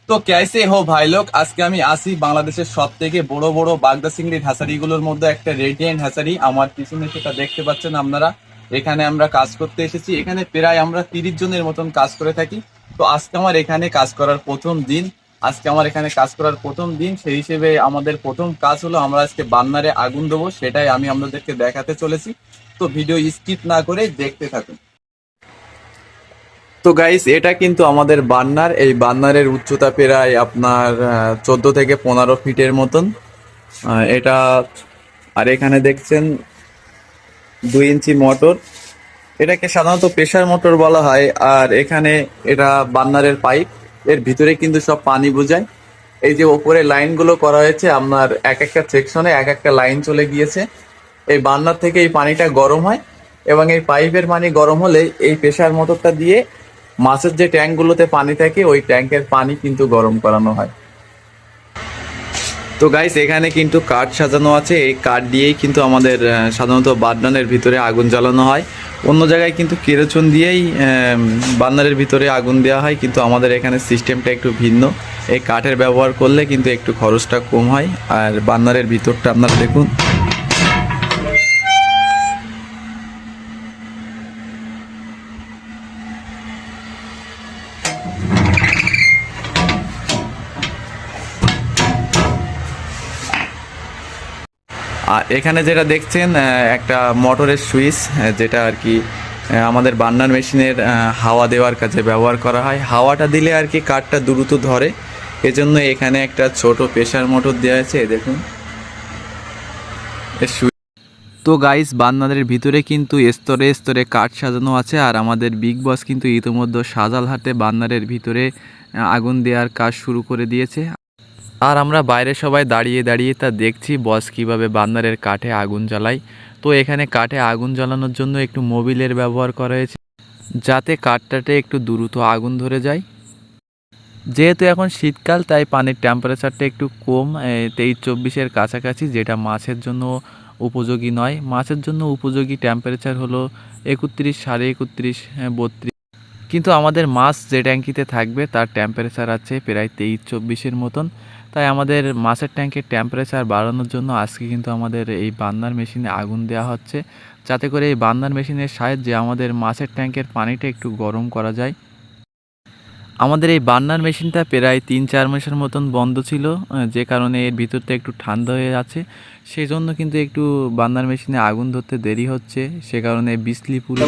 তো कैसे हो ভাই লোক, আজকে আমি আসি বাংলাদেশের সব থেকে বড় বড় বাগদা চিংড়ির হ্যাচারিগুলোর মধ্যে একটা রেডিয়েন্ট হ্যাচারি। আমার পিছনে সেটা দেখতে পাচ্ছেন আপনারা। এখানে আমরা কাজ করতে এসেছি। এখানে প্রায় আমরা 30 জনের মতন কাজ করে থাকি। তো আজকে আমার এখানে কাজ করার প্রথম দিন। সেই হিসেবে আমাদের প্রথম কাজ হলো আমরা আজকে বান্নারে আগুন দেবো, সেটাই আমি আপনাদেরকে দেখাতে চলেছি। তো ভিডিও স্কিপ না করে দেখতে থাকুন। তো গাইস, এটা কিন্তু আমাদের বান্নার। এই বান্নারের উচ্চতা প্রায় আপনার 14 থেকে 15 ফিটের মতন। এটা আর এখানে দেখছেন 2 ইঞ্চি মোটর। এটাকে সাধারণত প্রেসার মোটর বলা হয়। আর এখানে এটা বান্নারের পাইপ, এর ভিতরে কিন্তু সব পানি বোঝায়। এই যে ওপরে লাইনগুলো করা হয়েছে, আপনার এক একটা সেকশনে এক একটা লাইন চলে গিয়েছে। এই বান্নার থেকে এই পানিটা গরম হয় এবং এই পাইপের পানি গরম হলে এই প্রেসার মোটরটা দিয়ে মাছের যে ট্যাঙ্কগুলোতে পানি থাকে ওই ট্যাঙ্কের পানি কিন্তু গরম করানো হয়। তো গাইস, এখানে কিন্তু কাঠ সাজানো আছে। এই কাঠ দিয়েই কিন্তু আমাদের সাধারণত বান্নারের ভিতরে আগুন জ্বালানো হয়। অন্য জায়গায় কিন্তু কেরোসিন দিয়েই বান্নারের ভিতরে আগুন দেওয়া হয়, কিন্তু আমাদের এখানে সিস্টেমটা একটু ভিন্ন। এই কাঠের ব্যবহার করলে কিন্তু একটু খরচটা কম হয়। আর বান্নারের ভিতরটা আপনারা দেখুন। আর এখানে যেটা দেখছেন একটা মোটরের সুইচ, যেটা আর কি আমাদের বান্নার মেশিনের হাওয়া দেওয়ার কাজে ব্যবহার করা হয়। হাওয়াটা দিলে আর কি কাঠটা দ্রুত ধরে, এজন্য এখানে একটা ছোট প্রেসার মোটর দেওয়া আছে, দেখুন এর সুইচ। তো গাইস, বান্নারের ভিতরে কিন্তু স্তরে স্তরে কাঠ সাজানো আছে। আর আমাদের বিগ বস কিন্তু ইতিমধ্যে সাজালহাটে বান্নারের ভিতরে আগুন দেওয়ার কাজ শুরু করে দিয়েছে। আর আমরা বাইরে সবাই দাঁড়িয়ে দাঁড়িয়ে তা দেখছি বস কিভাবে বান্নারের কাঠে আগুন জ্বালায়। তো এখানে কাঠে আগুন জ্বালানোর জন্য একটু মোবিলের ব্যবহার করা হয়েছে, যাতে কাঠটাতে একটু দ্রুত আগুন ধরে যায়। যেহেতু এখন শীতকাল, তাই পানির টেম্পারেচারটা একটু কম, 23-24-এর কাছাকাছি, যেটা মাছের জন্য উপযোগী নয়। মাছের জন্য উপযোগী টেম্পারেচার হলো 31, 31.5, 32। কিন্তু আমাদের মাছ যে ট্যাঙ্কিতে থাকবে তার টেম্পারেচার আছে প্রায় 23-24-এর মতন। তাই আমাদের মাছের ট্যাঙ্কের টেম্পারেচার বাড়ানোর জন্য আজকে কিন্তু আমাদের এই বান্নার মেশিনে আগুন দেওয়া হচ্ছে, যাতে করে এই বান্নার মেশিনের সাহায্যে আমাদের মাছের ট্যাঙ্কের পানিটা একটু গরম করা যায়। আমাদের এই বান্নার মেশিনটা প্রায় 3-4 মাসের মতন বন্ধ ছিল, যে কারণে এর ভিতরটা একটু ঠান্ডা হয়ে আছে। সেই জন্য কিন্তু একটু বান্নার মেশিনে আগুন ধরতে দেরি হচ্ছে, সে কারণে বিজলি পুরো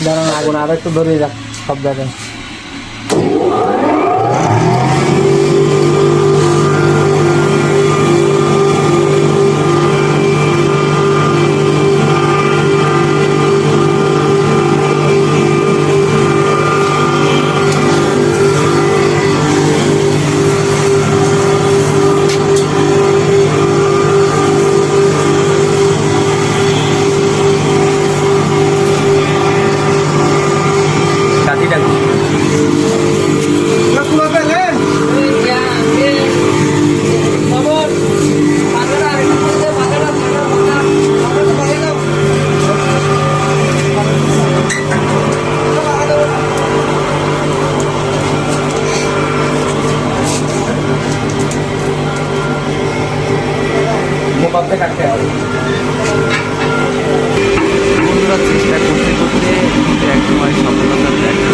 দাঁড়ান, আগুন আর একটু ধরে যাক সব জায়গায়। বন্ধুরা, চেষ্টা করতে করতে কিন্তু একসময় সফলতা দেখা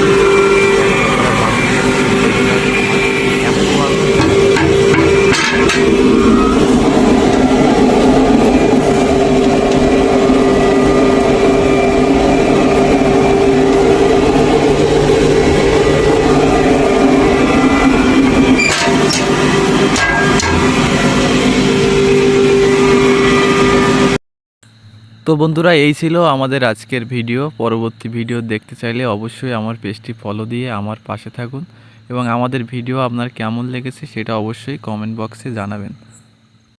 তো বন্ধুরা, এই ছিল আমাদের আজকের ভিডিও। পরবর্তী ভিডিও দেখতে চাইলে অবশ্যই আমার পেজটি ফলো দিয়ে আমার পাশে থাকুন এবং আমাদের ভিডিও আপনার কেমন লেগেছে সেটা অবশ্যই কমেন্ট বক্সে জানাবেন।